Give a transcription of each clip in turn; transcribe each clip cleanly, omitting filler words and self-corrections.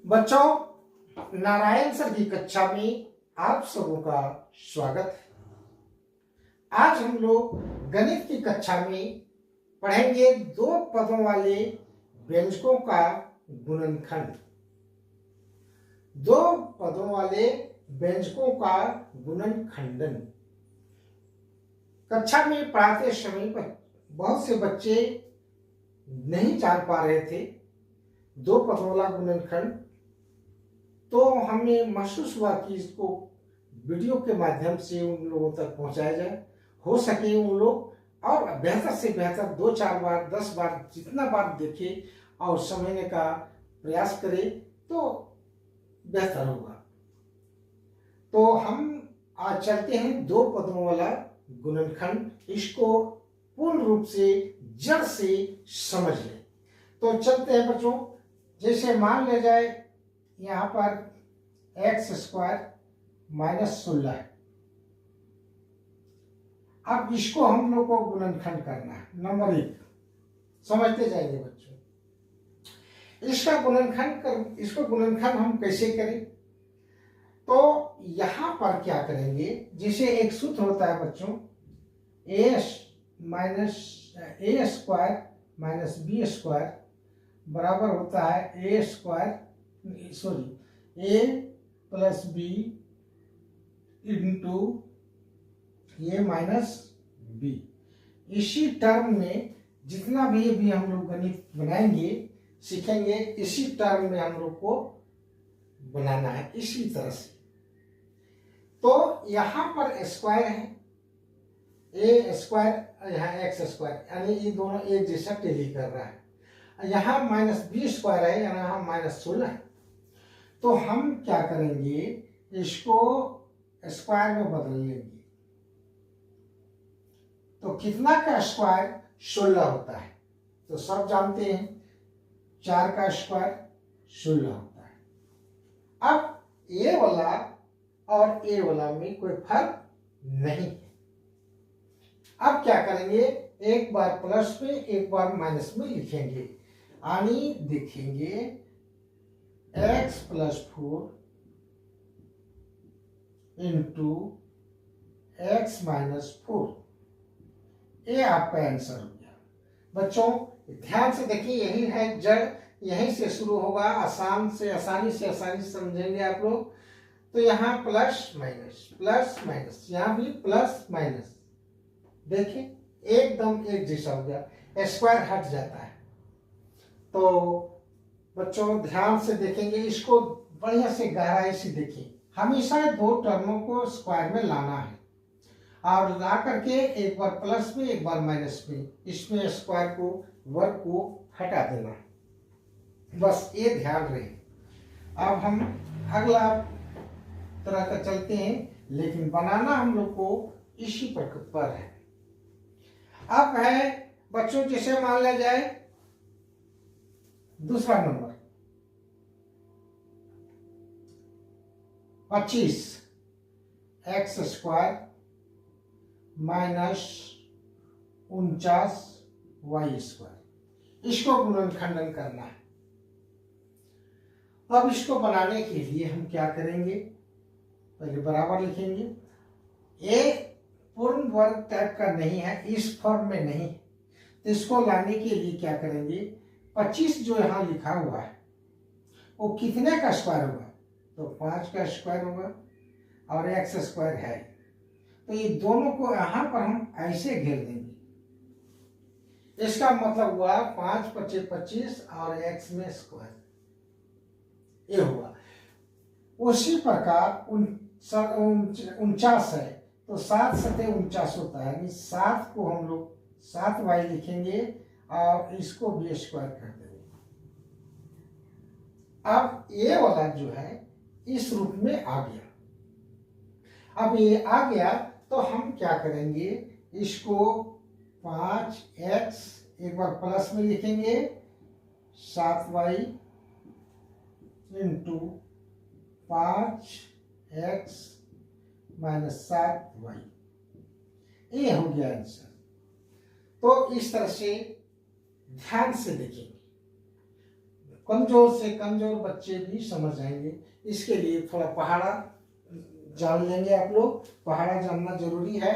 बच्चों, नारायण सर की कक्षा में आप सबों का स्वागत है। आज हम लोग गणित की कक्षा में पढ़ेंगे दो पदों वाले व्यंजकों का गुणनखंड। दो पदों वाले व्यंजकों का गुणनखंडन। कक्षा में पढ़ाते समय बहुत से बच्चे नहीं जान पा रहे थे दो पदों वाला गुणनखंड, तो हमें महसूस हुआ कि इसको वीडियो के माध्यम से उन लोगों तक पहुंचाया जाए। हो सके उन लोग और बेहतर से बेहतर 2-4 बार 10 बार जितना बार देखे और समझने का प्रयास करे तो बेहतर होगा। तो हम आज चलते हैं दो पदों वाला गुणनखंड, इसको पूर्ण रूप से जड़ से समझ लें। तो चलते हैं बच्चों। जैसे मान लिया जाए यहाँ पर एक्स स्क्वायर माइनस 16 है। अब इसको हम लोग को गुणनखंड करना है। नंबर 1 समझते जाएंगे बच्चों। इसको गुणनखंड हम कैसे करें? तो यहां पर क्या करेंगे, जैसे एक सूत्र होता है बच्चों, ए स्क्वायर माइनस बी स्क्वायर बराबर होता है ए प्लस बी इंटू ए माइनस बी। इसी टर्म में जितना भी अभी हम लोग गणित बनाएंगे सीखेंगे, इसी टर्म में हम लोग को बनाना है इसी तरह से। तो यहां पर स्क्वायर है, ए स्क्वायर यहाँ एक्स स्क्वायर, यानी ये दोनों एक जैसा टेली कर रहा है। यहाँ माइनस बी स्क्वायर है, यहाँ माइनस 16 है। तो हम क्या करेंगे, इसको स्क्वायर में बदल लेंगे। तो कितना का स्क्वायर 16 होता है, तो सब जानते हैं 4 का स्क्वायर 16 होता है। अब ए वाला और ए वाला में कोई फर्क नहीं है। अब क्या करेंगे, एक बार प्लस में एक बार माइनस में लिखेंगे, यानी देखेंगे x plus 4 into x minus 4। ये आपका आंसर हो गया। बच्चों ध्यान से देखिए, यही है जड़, यहीं से शुरू होगा। आसानी से समझेंगे आप लोग। तो यहाँ प्लस माइनस, यहाँ भी प्लस माइनस, देखिए एकदम एक जैसा हो गया, स्क्वायर हट जाता है। तो बच्चों ध्यान से देखेंगे, इसको बढ़िया से गहराई से देखिए। हमेशा दो टर्मों को स्क्वायर में लाना है और ला करके एक बार प्लस में एक बार माइनस में, इसमें स्क्वायर को वर्ग को हटा देना है, बस ये ध्यान रहे। अब हम अगला तरह का चलते हैं, लेकिन बनाना हम लोग को इसी पर है। अब है बच्चों, जैसे मान लिया जाए दूसरा नंबर 25 X square minus 49 Y square, इसको गुणनखंडन करना है। अब इसको बनाने के लिए हम क्या करेंगे, पहले बराबर लिखेंगे। ये पूर्ण वर्ग टाइप का नहीं है, इस फॉर्म में नहीं, तो इसको लाने के लिए क्या करेंगे, 25 जो यहाँ लिखा हुआ है वो कितने का स्क्वायर होगा, तो 5 का स्क्वायर होगा और एक्स स्क्वायर है। तो ये दोनों को यहाँ पर हम ऐसे घेर देंगे। इसका मतलब हुआ 5 × 25 और एक्स में स्क्वायर, ये हुआ। उसी प्रकार 49 है, तो 7 × 7 = 49 होता है, यानी 7 को हम लोग 7 वाई लिखेंगे और इसको भी स्क्वायर कर देंगे। अब ये वाला जो है इस रूप में आ गया। अब ये आ गया तो हम क्या करेंगे, इसको 5x एक बार प्लस में लिखेंगे, 7y into 5x minus 7y, ये हो गया आंसर। तो इस तरह से ध्यान से देखेंगे। कमजोर से कमजोर बच्चे भी समझ आएंगे। इसके लिए थोड़ा पहाड़ा जान लेंगे आप लोग, पहाड़ा जानना जरूरी है।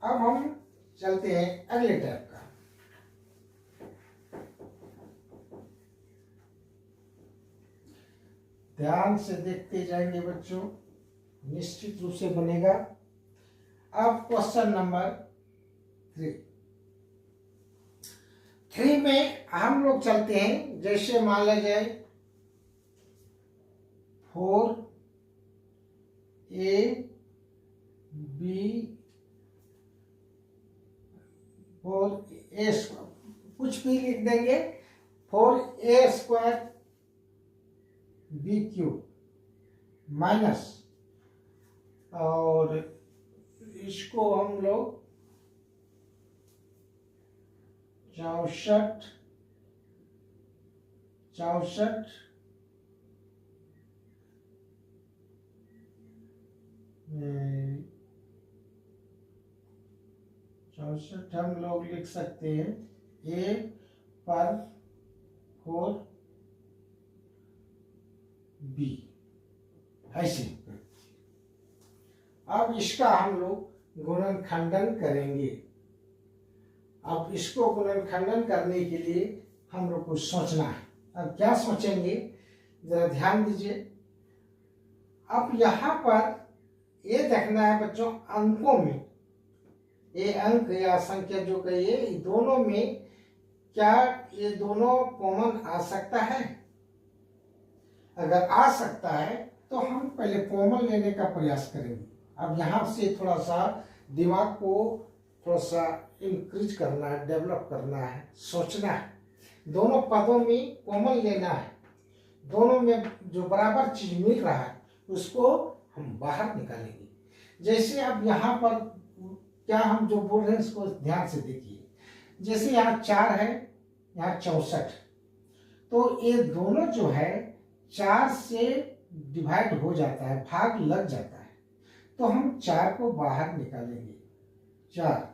अब हम चलते हैं अगले टैब का। ध्यान से देखते जाएंगे बच्चों, निश्चित रूप से बनेगा। अब क्वेश्चन नंबर 3 में हम लोग चलते हैं। जैसे मान लिया जाए 4a कुछ भी लिख देंगे, 4a² b³ माइनस, और इसको हम लोग 64 हम लोग लिख सकते हैं a पर 4b ऐसे। अब इसका हम लोग गुणनखंडन करेंगे। अब इसको गुणनखंडन करने के लिए हम लोग को सोचना है। अब क्या सोचेंगे, जरा ध्यान दीजिए। अब यहाँ पर ये देखना है बच्चों, अंकों में ये अंक या संख्या जो कहिए, दोनों में क्या ये दोनों कॉमन आ सकता है। अगर आ सकता है तो हम पहले कॉमन लेने का प्रयास करेंगे। अब यहाँ से थोड़ा सा दिमाग को थोड़ा सा इंक्रीज करना है, डेवलप करना है, सोचना है। दोनों पदों में कॉमन लेना है, दोनों में जो बराबर चीज मिल रहा है उसको हम बाहर निकालेंगे। जैसे अब यहाँ पर क्या हम जो बोल रहे हैं इसको ध्यान से देखिए। जैसे यहाँ 4 है, यहाँ 64, तो ये दोनों जो है 4 से डिवाइड हो जाता है, भाग लग जाता है, तो हम 4 को बाहर निकालेंगे। 4।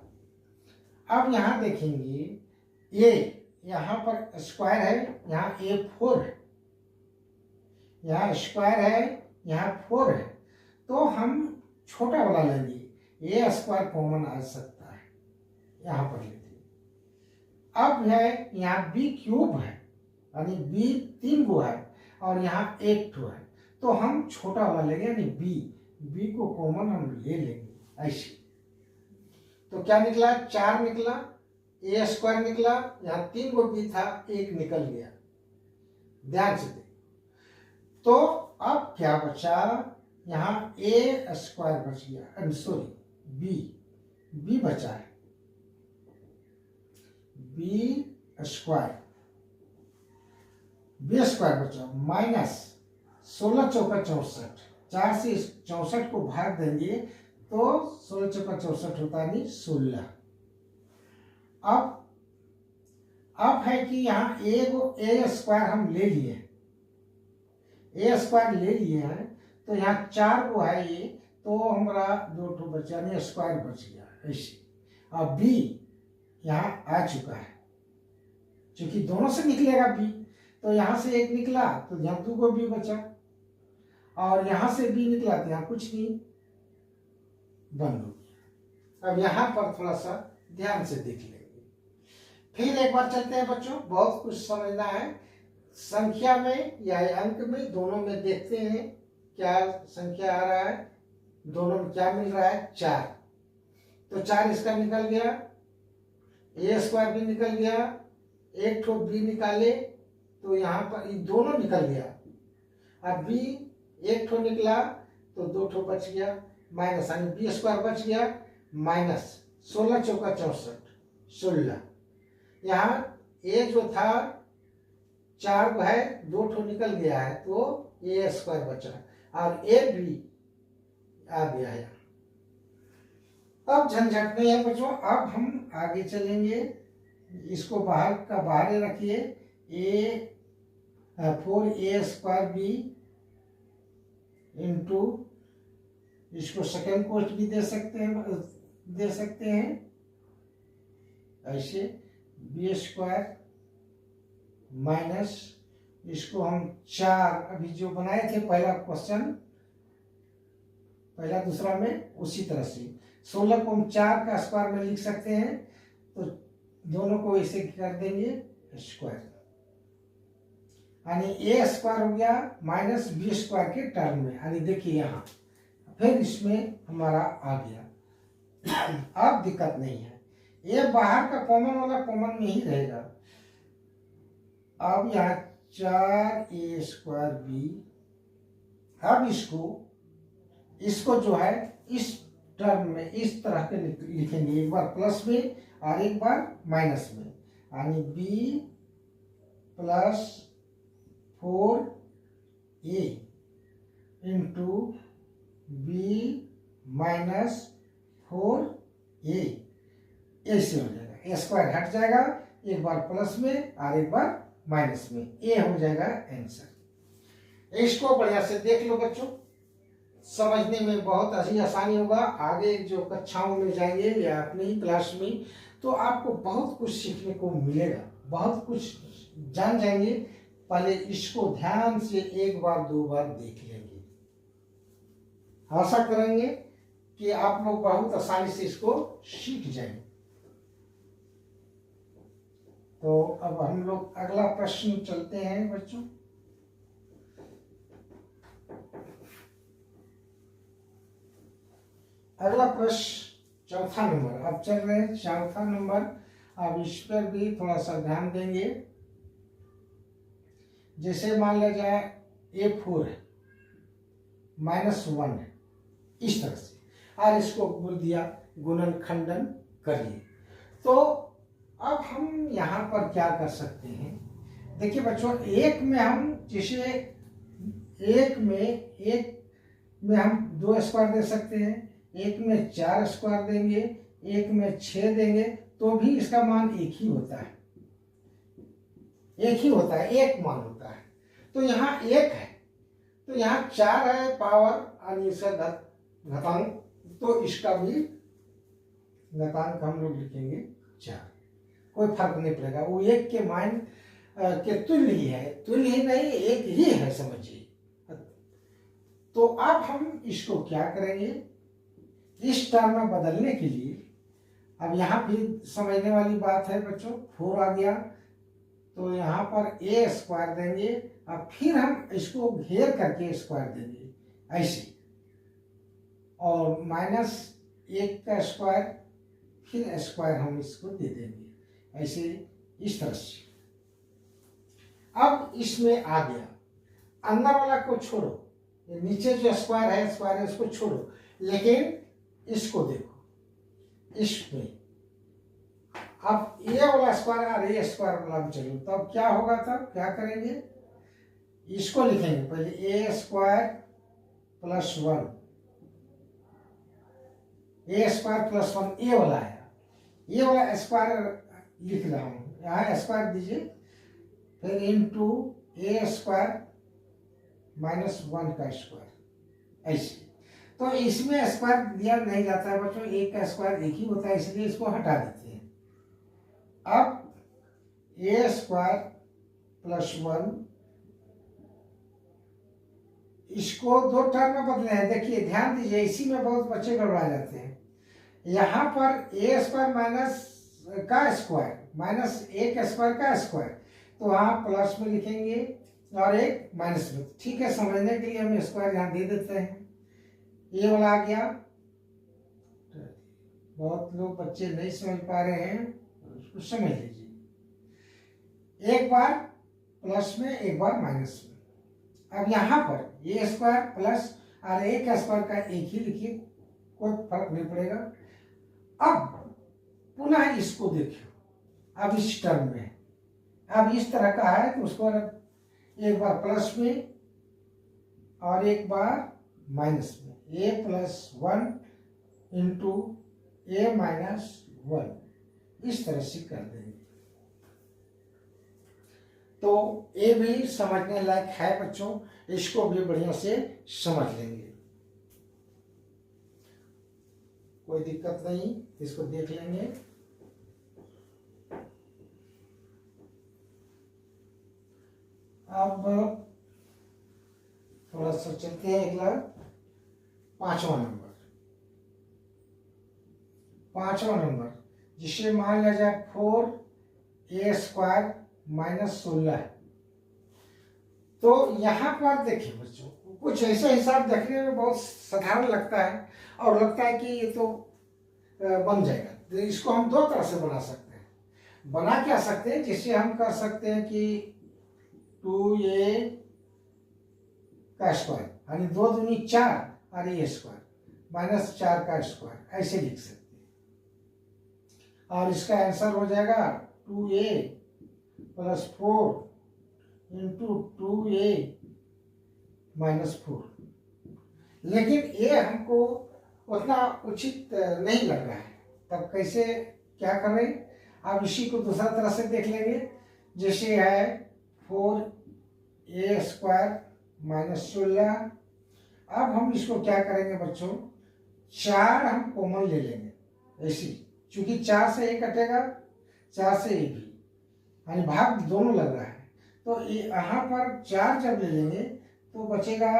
अब यहाँ देखेंगे ये यहाँ पर स्क्वायर है, यहाँ A4 है, यहाँ स्क्वायर है, यहाँ 4 है, तो हम छोटा वाला लेंगे। ये स्क्वायर कॉमन आ सकता है, यहाँ पर लेते हैं। अब है यहाँ b³ है, यानी b 3 गो है, और यहाँ 1 ठो है, तो हम छोटा वाला लेंगे, यानी b को कॉमन हम ले लेंगे ऐसे। तो क्या निकला, 4 निकला, a² निकला, यहाँ 3 गो b था, 1 निकल गया। ध्यान से देख। तो अब क्या बचा, यहाँ a² बच गया, सॉरी b बचा है, b² बचा, माइनस 16 चौका 64, 4 से 64 को भाग देंगे तो 16 चौका 64 होता नहीं 16। अब है कि यहाँ a² हम ले लिए, a² ले लिए हैं, तो यहाँ 4 को है ये, तो हमारा 2 ठो बचा, नहीं स्क्वायर बच गया ऐसे। अब b यहाँ आ चुका है, क्योंकि दोनों से निकलेगा b, तो यहाँ से 1 निकला तो यहाँ 2 को b बचा, और यहाँ से b निकला तो यहाँ कुछ नहीं, बंद हो गया। अब यहाँ पर थोड़ा सा ध्यान से देख लेंगे। फिर एक बार चलते हैं बच्चों, बहुत कुछ समझना है। संख्या में या अंक में, दोनों में देखते हैं क्या संख्या आ रहा है, दोनों में क्या मिल रहा है, 4। तो 4 इसका निकल गया, a² भी निकल गया, 1 ठो b निकाले तो यहाँ पर ये दोनों निकल गया। अब b 1 ठो निकला तो 2 ठो बच गया, माइनस, यानी b² बच गया, माइनस 16 चौका 64, 16। यहाँ a जो था 4 है, 2 ठो निकल गया है, तो a² बचा, और a भी आ गया है। अब झंझट नहीं है बच्चों, अब हम आगे चलेंगे। इसको बाहर का बाहर रखिए, 4a² इंटू, इसको सेकेंड कोस्ट भी दे सकते हैं ऐसे, b² माइनस इसको हम 4 अभी जो बनाए थे पहला क्वेश्चन, पहला दूसरा में, उसी तरह से 16 को हम 4 का स्क्वायर में लिख सकते हैं, तो दोनों को ऐसे कर देंगे स्क्वायर, यानी ए स्क्वायर हो गया माइनस बी स्क्वायर के टर्म में, यानी देखिए यहाँ फिर इसमें हमारा आ गया। अब दिक्कत नहीं है, ये बाहर का कॉमन वाला कॉमन में ही रहेगा। अब यहाँ 4a स्क्वायर बी, अब इसको जो है इस टर्म में इस तरह के लिखेंगे, एक बार प्लस में और एक बार माइनस में, यानी b plus 4a into b minus 4a, ऐसे हो जाएगा, ए स्क्वायर हट जाएगा, एक बार प्लस में और एक बार माइनस में, ए हो जाएगा आंसर। इसको बढ़िया से देख लो बच्चों, समझने में बहुत ही आसानी होगा। आगे जो कक्षाओं में जाएंगे या अपनी क्लास में, तो आपको बहुत कुछ सीखने को मिलेगा, बहुत कुछ जान जाएंगे। पहले इसको ध्यान से एक बार दो बार देख लेंगे, आशा करेंगे कि आप लोग बहुत आसानी से इसको सीख जाएंगे। तो अब हम लोग अगला प्रश्न चलते हैं बच्चों। अगला प्रश्न चौथा नंबर, अब चल रहे हैं चौथा नंबर। अब इस पर भी थोड़ा सा ध्यान देंगे। जैसे मान लिया जाए A4 है -1 है, इस तरह से, और इसको बोल दिया गुणन खंडन करिए। तो अब हम यहाँ पर क्या कर सकते हैं, देखिए बच्चों, एक में हम जैसे एक में हम 2 स्क्वायर दे सकते हैं, एक में 4 स्क्वायर देंगे, एक में 6 देंगे, तो भी इसका मान एक ही होता है, एक ही होता है, एक मान होता है। तो यहाँ 1 है, तो यहाँ 4 है पावर और इसका घातांक, तो इसका भी घातांक हम लोग लिखेंगे 4, कोई फर्क नहीं पड़ेगा, वो 1 के मान के तुल्य ही है, तुल्य ही नहीं, एक ही है, समझिए। तो अब हम इसको क्या करेंगे, इस टर्म में बदलने के लिए, अब यहाँ भी समझने वाली बात है बच्चों, 4 आ गया, तो यहाँ पर a स्क्वायर देंगे, अब फिर हम इसको घेर करके स्क्वायर देंगे ऐसे, और -1 का स्क्वायर, फिर स्क्वायर हम इसको दे देंगे ऐसे, इस तरह से। अब इसमें आ गया, अंदर वाला को छोड़ो, नीचे जो स्क्वायर है इसको छोड़ो, लेकिन इसको देखो, इसमें अब ए वाला स्क्वायर और ए स्क्वायर वाला भी चलो, तब क्या होगा, तब क्या करेंगे, इसको लिखेंगे पहले ए स्क्वायर प्लस 1, ए स्क्वायर प्लस 1 ए वाला है, ये वाला स्क्वायर लिख रहा हूँ, यहाँ स्क्वायर दीजिए, फिर इंटू ए स्क्वायर -1 का स्क्वायर ऐसे। तो इसमें स्क्वायर दिया नहीं जाता है बच्चों, एक का स्क्वायर एक ही होता है, इसलिए इसको हटा देते हैं। अब ए स्क्वायर प्लस 1, इसको 2 टर्म में बदले हैं, देखिए ध्यान दीजिए, इसी में बहुत बच्चे गड़बड़ा जाते हैं। यहाँ पर ए स्क्वायर माइनस का स्क्वायर माइनस 1 स्क्वायर का स्क्वायर, तो वहाँ प्लस में लिखेंगे और एक माइनस में, ठीक है, समझने के लिए हम स्क्वायर यहाँ दे देते हैं। ये वाला आ गया, बहुत लोग बच्चे नहीं समझ पा रहे हैं, उसको समझ लीजिए, एक बार प्लस में एक बार माइनस में। अब यहाँ पर ए स्क्वायर प्लस और एक स्क्वायर का एक ही लिखिए, कोई फर्क नहीं पड़ेगा। अब पुनः इसको देखिए, अब इस टर्म में, अब इस तरह का है, तो उसको एक बार प्लस में और एक बार माइनस में, a plus 1 into a minus 1, इस तरह से कर देंगे। तो ये भी समझने लायक है बच्चों, इसको भी बढ़िया से समझ लेंगे, कोई दिक्कत नहीं, इसको देख लेंगे। अब थोड़ा सा चलते हैं अगला, पांचवा नंबर जिसे मान लिया जाए 4a² माइनस 16। तो यहाँ पर देखिए बच्चों, कुछ ऐसा हिसाब देखने में बहुत साधारण लगता है और लगता है कि ये तो बन जाएगा। तो इसको हम दो तरह से बना सकते हैं। बना क्या सकते हैं, जिससे हम कर सकते हैं कि 2a² यानी 2 दूनी 4 और a² माइनस 4 का स्क्वायर, ऐसे लिख सकते हैं। और इसका आंसर हो जाएगा 2a plus 4 into 2a minus 4। लेकिन ये हमको उतना उचित नहीं लग रहा है, तब कैसे क्या करें। अब इसी को दूसरा तरह से देख लेंगे, जैसे है 4a² माइनस 16। अब हम इसको क्या करेंगे बच्चों, 4 हम कॉमन ले लेंगे ऐसी, चूंकि 4 से 1 कटेगा, 4 से 1 भी, यानी भाग दोनों लग रहा है। तो यहाँ पर 4 जब ले लेंगे तो बचेगा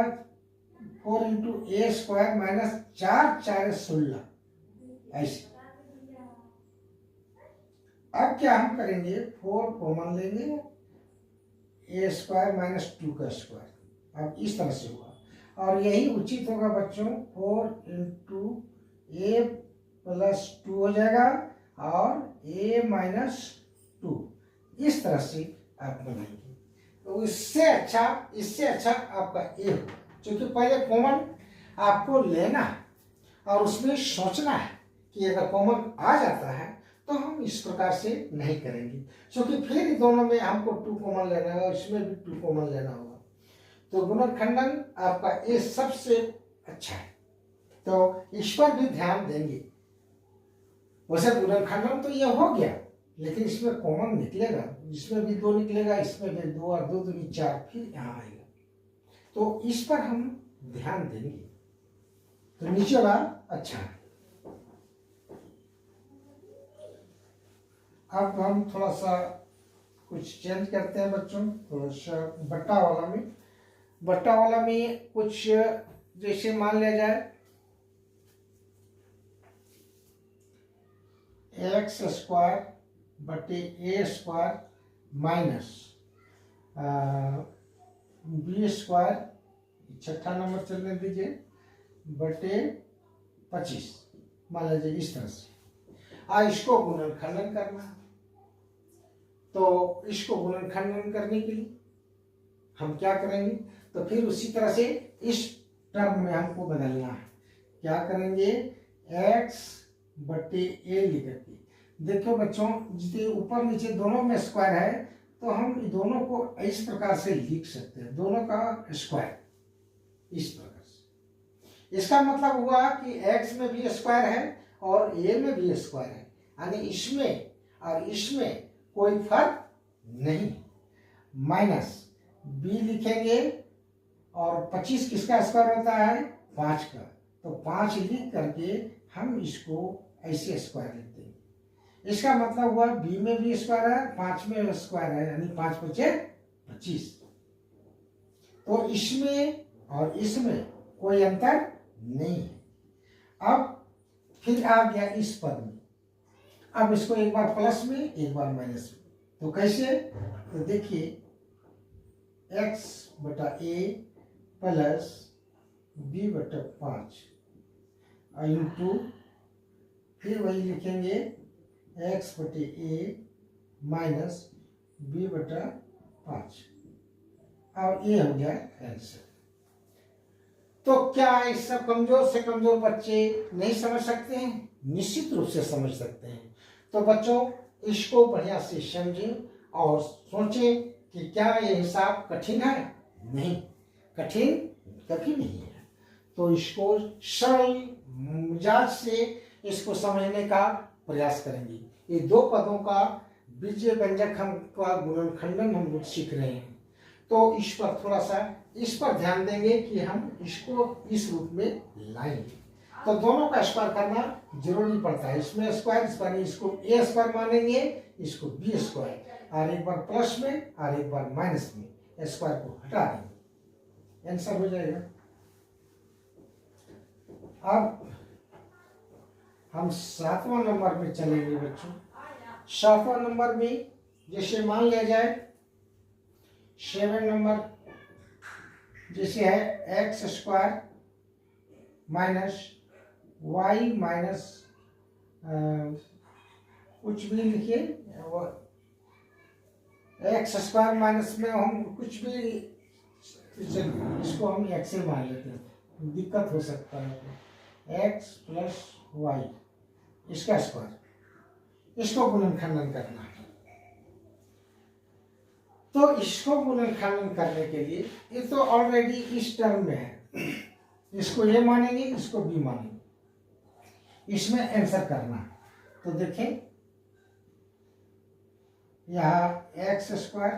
4 इंटू a² माइनस 4 4 16 ऐसे। अब क्या हम करेंगे, 4 कॉमन लेंगे, a² माइनस 2 का स्क्वायर। अब इस तरह से हुआ, और यही उचित होगा बच्चों। 4 इंटू a प्लस 2 हो जाएगा और a माइनस 2, इस तरह से आप बनाएंगे। तो इससे अच्छा आपका ए हो, क्योंकि पहले कॉमन आपको लेना है और उसमें सोचना है कि अगर कॉमन आ जाता है तो हम इस प्रकार से नहीं करेंगे, क्योंकि फिर दोनों में हमको 2 कॉमन लेना है और इसमें भी 2 कॉमन लेना होगा। तो गुणनखंडन आपका ए सबसे अच्छा है, तो इस पर भी ध्यान देंगे। वैसे गुणनखंडन तो ये हो गया, लेकिन इसमें कॉमन निकलेगा, इसमें भी 2 निकलेगा, इसमें भी 2 और 2 दूनी 4, फिर यहाँ आएगा। तो इस पर हम ध्यान देंगे। तो नीचे वाला अच्छा है। अब हम थोड़ा सा कुछ चेंज करते हैं बच्चों, थोड़ा सा बट्टा वाला में कुछ, जैसे मान लिया जाए x² बटे a² माइनस b², छठा नंबर चलने दीजिए, बटे 25 मान लीजिए इस तरह से। इसको गुणनखंडन करना है। तो इसको गुणनखंडन करने के लिए हम क्या करेंगे, तो फिर उसी तरह से इस टर्म में हमको बदलना है। क्या करेंगे, x बटे a लिख के। देखो बच्चों, जितने ऊपर नीचे दोनों में स्क्वायर है, तो हम दोनों को इस प्रकार से लिख सकते हैं, दोनों का स्क्वायर इस प्रकार से। इसका मतलब हुआ कि x में भी स्क्वायर है और a में भी स्क्वायर है, यानी इसमें और इसमें कोई फर्क नहीं। माइनस b लिखेंगे, और 25 किसका स्क्वायर होता है, 5 का। तो 5 लिख करके हम इसको ऐसे स्क्वायर लिखते हैं। इसका मतलब हुआ b में भी स्क्वायर है, 5 में स्क्वायर है, यानी 5 बचे 25। तो इसमें और इसमें कोई अंतर नहीं है। अब फिर आ गया इस पद में, अब इसको एक बार प्लस में एक बार माइनस में। तो कैसे, तो देखिए x बटा a प्लस b बटा 5 इंटू, फिर वही लिखेंगे x बटे a माइनस b बटा 5, और ये हो गया आंसर। तो क्या इस सब कमजोर से कमजोर बच्चे नहीं समझ सकते हैं? निश्चित रूप से समझ सकते हैं। तो बच्चों, इसको बढ़िया से समझें और सोचें कि क्या ये हिसाब कठिन है? नहीं, कठिन कभी नहीं है। तो इसको सरल मिजाज से इसको समझने का प्रयास करेंगे। ये 2 पदों का बीजीय व्यंजक हम का गुणनखंडन हम लोग सीख रहे हैं, तो इस पर थोड़ा सा इस पर ध्यान देंगे कि हम इसको इस रूप में लाएंगे। तो दोनों का स्क्वायर करना जरूरी पड़ता है। इसमें स्क्वायर, इसको a² मानेंगे, इसको b², और एक बार प्लस में और एक बार माइनस में, स्क्वायर को हटा देंगे, आंसर हो जाएगा। अब हम 7वां नंबर में चलेंगे बच्चों। 7वां नंबर में जैसे मान लिया जाए 7 नंबर जैसे है X square minus Y minus कुछ भी लिखिए, एक्स स्क्वायर माइनस में हम कुछ भी, इसको हम एक्स से मान लेते हैं, दिक्कत हो सकता है। एक्स प्लस वाई इसका स्क्वायर, इसको गुणनखंडन करना है। तो इसको गुणनखंडन करने के लिए ये तो ऑलरेडी इस टर्म में है, इसको ये मानेंगे, इसको बी मानेंगे, इसमें आंसर करना है। तो देखें यहाँ एक्स स्क्वायर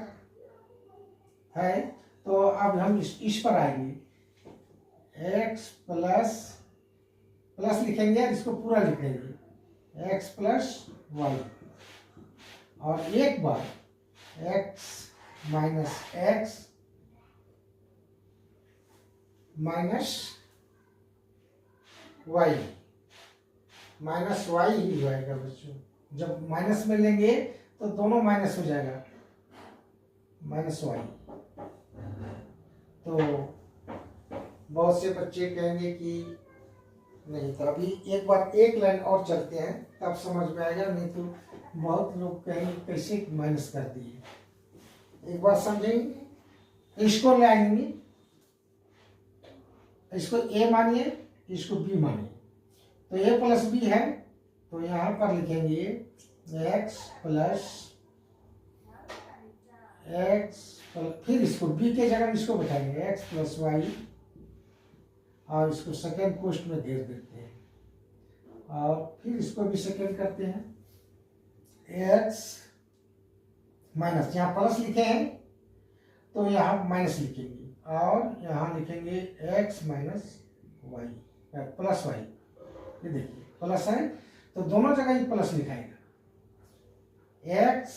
है, तो अब हम इस पर आएंगे, एक्स प्लस प्लस लिखेंगे, इसको पूरा लिखेंगे, एक्स प्लस वाई, और एक बार X minus X minus Y, minus Y ही जाएगा बच्चों। जब माइनस में लेंगे तो दोनों माइनस हो जाएगा, माइनस वाई। तो बहुत से बच्चे कहेंगे कि नहीं, तो अभी एक बार एक लाइन और चलते हैं तब समझ में आएगा, नहीं तो बहुत लोग कहेंगे कैसे माइनस कर दिए। एक बार समझेंगे, इसको लाएंगे, इसको ए मानिए, इसको बी मानिए, तो ए प्लस बी है, तो यहाँ पर लिखेंगे एक्स प्लस एक्स, फिर इसको बी के जगह इसको बैठाएंगे एक्स प्लस वाई, और इसको सेकेंड कोष्ट में घेर देते हैं, और फिर इसको भी सेकेंड करते हैं, एक्स माइनस, यहाँ प्लस लिखे हैं तो यहाँ माइनस लिखेंगे, और यहाँ लिखेंगे X minus Y plus Y. ये देखिए प्लस है तो दोनों जगह ही प्लस लिखाएगा, X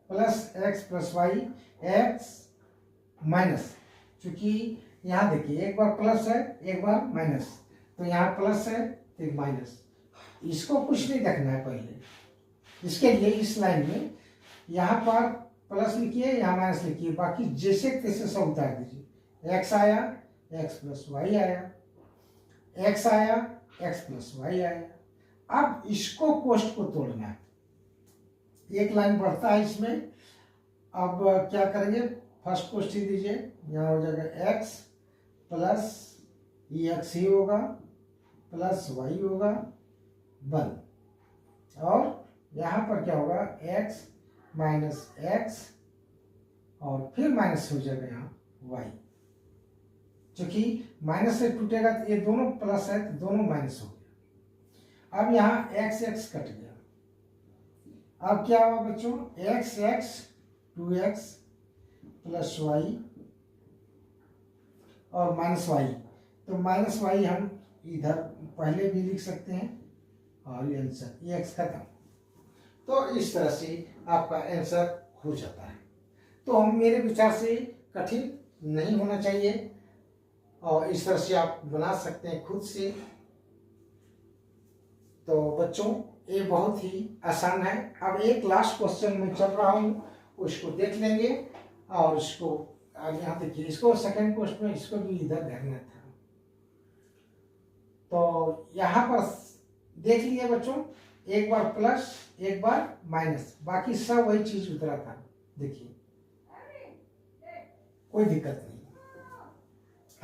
plus Y, X minus, चूंकि यहाँ देखिए एक बार प्लस है एक बार माइनस, तो यहाँ प्लस है एक माइनस, इसको कुछ नहीं देखना है पहले। इसके लिए इस लाइन में यहाँ पर प्लस लिखिए, यहाँ माइनस लिखिए, बाकी जैसे तैसे सब उतार दीजिए। एक्स आया एक्स प्लस वाई आया, एक्स आया एक्स प्लस वाई आया। अब इसको कोष्ट को तोड़ना है, एक लाइन बढ़ता है इसमें। अब क्या करेंगे, फर्स्ट कोष्ट ही दीजिए, यहाँ हो जाएगा एक्स प्लस ये एक्स ही होगा प्लस वाई होगा 1, और यहाँ पर क्या होगा एक्स माइनस एक्स, और फिर माइनस हो जाएगा यहाँ वाई, क्योंकि माइनस से टूटेगा तो ये दोनों प्लस है तो दोनों माइनस हो गया। अब यहाँ एक्स एक्स कट गया, अब क्या हुआ बच्चों, X X 2x plus Y और माइनस वाई, तो माइनस वाई हम इधर पहले भी लिख सकते हैं, और ये आंसर ये एक्स खत्म। तो इस तरह से आपका आंसर हो जाता है। तो हम मेरे विचार से कठिन नहीं होना चाहिए, और इस तरह से आप बना सकते हैं खुद से। तो बच्चों ये बहुत ही आसान है। अब एक लास्ट क्वेश्चन में चल रहा हूँ, उसको देख लेंगे, और उसको यहाँ देखिए, इसको सेकंड क्वेश्चन में इसको भी इधर देखना था। तो यहाँ पर देख लिए बच्चों, एक बार प्लस एक बार माइनस, बाकी सब वही चीज उतरा था। देखिए कोई दिक्कत नहीं।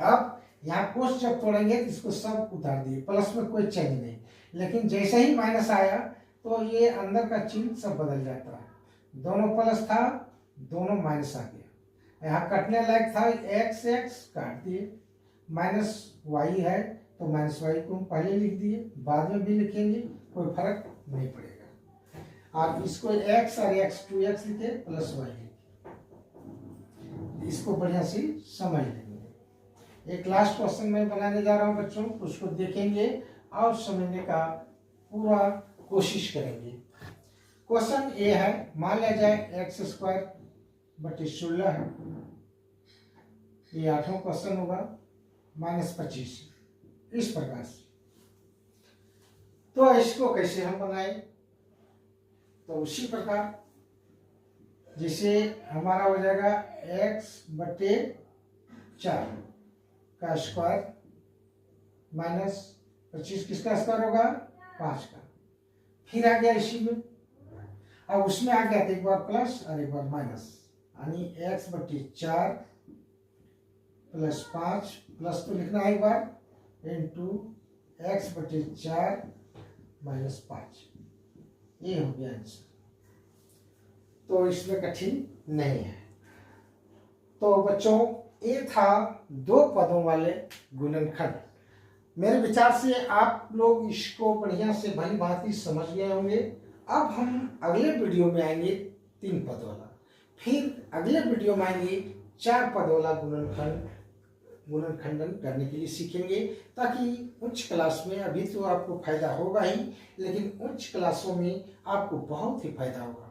अब यहाँ कोष्ट जब तोड़ेंगे तो इसको सब उतार दिए, प्लस में कोई चेंज नहीं, लेकिन जैसे ही माइनस आया तो ये अंदर का चिन्ह सब बदल जाता है। दोनों प्लस था दोनों माइनस आ गया, यहाँ कटने लायक था एक्स एक्स काट दिए, माइनस वाई है तो माइनस वाई को हम पहले लिख दिए, बाद में भी लिखेंगे, कोई फर्क नहीं पड़ेगा। और इसको एक्स और एक्स 2x लिखे प्लस वाई लिखे, इसको बढ़िया से समझ लेंगे। एक लास्ट क्वेश्चन मैं बनाने जा रहा हूँ बच्चों, उसको देखेंगे और समझने का पूरा कोशिश करेंगे। क्वेश्चन ये है, मान लिया जाए एक्स स्क्वायर बटे 16 है, ये 8वां क्वेश्चन होगा, -25 इस प्रकार से। तो इसको कैसे हम बनाए, तो उसी प्रकार जैसे हमारा हो जाएगा x/4 का स्क्वायर -25 किसका स्क्वायर होगा, 5 का। फिर आ गया इसी में, अब उसमें आ गया एक बार प्लस और एक बार माइनस, यानी x/4 + 5 प्लस तो लिखना है एक बार इंटू x/4 - 5, ये हो गया आंसर। तो इसमें कठिन नहीं है। तो बच्चों ये था 2 पदों वाले गुणनखंड। मेरे विचार से आप लोग इसको बढ़िया से भली भांति समझ गए होंगे। अब हम अगले वीडियो में आएंगे 3 पद वाला, फिर अगले वीडियो में आएंगे 4 पद वाला गुणनखंडन करने के लिए सीखेंगे, ताकि उच्च क्लास में, अभी तो आपको फायदा होगा ही, लेकिन उच्च क्लासों में आपको बहुत ही फायदा होगा।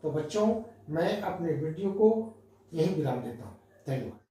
तो बच्चों मैं अपने वीडियो को यहीं विराम देता हूँ। धन्यवाद।